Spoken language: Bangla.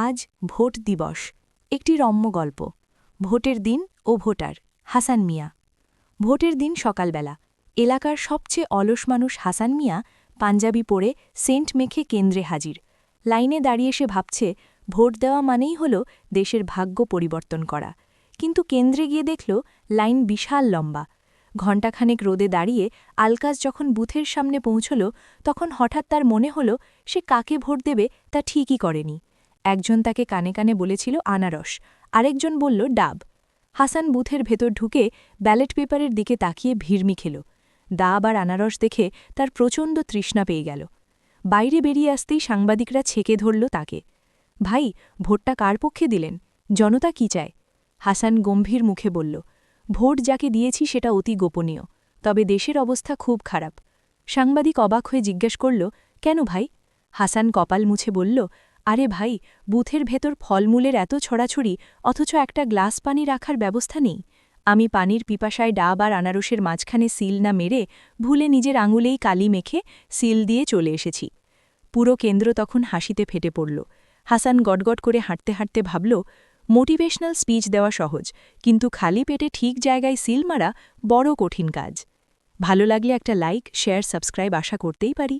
আজ ভোট দিবস একটি রম্য গল্প। ভোটের দিন ও ভোটার হাসান মিয়া। ভোটের দিন সকালবেলা এলাকার সবচেয়ে অলস মানুষ হাসান মিয়া পাঞ্জাবি পরে সেন্ট মেখে কেন্দ্রে হাজির। লাইনে দাঁড়িয়ে সে ভাবছে ভোট দেওয়া মানেই হল দেশের ভাগ্য পরিবর্তন করা। কিন্তু কেন্দ্রে গিয়ে দেখল লাইন বিশাল লম্বা। ঘণ্টাখানেক রোদে দাঁড়িয়ে আলকাজ যখন বুথের সামনে পৌঁছল তখন হঠাৎ তার মনে হল সে কাকে ভোট দেবে তা ঠিকই করেনি। একজন তাকে কানে কানে বলেছিল আনারস, আরেকজন বলল ডাব। হাসান বুথের ভেতর ঢুকে ব্যালট পেপারের দিকে তাকিয়ে ভিড়মি খেল। ডাব আর আনারস দেখে তার প্রচণ্ড তৃষ্ণা পেয়ে গেল। বাইরে বেরিয়ে আসতেই সাংবাদিকরা ছেকে ধরল তাকে। ভাই, ভোটটা কার পক্ষে দিলেন? জনতা কি চায়? হাসান গম্ভীর মুখে বলল, ভোট যাকে দিয়েছি সেটা অতি গোপনীয়, তবে দেশের অবস্থা খুব খারাপ। সাংবাদিক অবাক হয়ে জিজ্ঞেস করল, কেন ভাই? হাসান কপাল মুছে বলল, আরে ভাই, বুথের ভেতর ফলমূলের এত ছড়াছড়ি, অথচ একটা গ্লাস পানি রাখার ব্যবস্থা নেই। আমি পানির পিপাসায় ডাব আর আনারসের মাঝখানে সিল না মেরে ভুলে নিজের আঙুলেই কালি মেখে সিল দিয়ে চলে এসেছি। পুরো কেন্দ্র তখন হাসিতে ফেটে পড়ল। হাসান গটগট করে হাঁটতে হাঁটতে ভাবল, মোটিভেশনাল স্পিচ দেওয়া সহজ, কিন্তু খালি পেটে ঠিক জায়গায় সিল মারা বড় কঠিন কাজ। ভালো লাগলে একটা লাইক, শেয়ার, সাবস্ক্রাইব আশা করতেই পারি।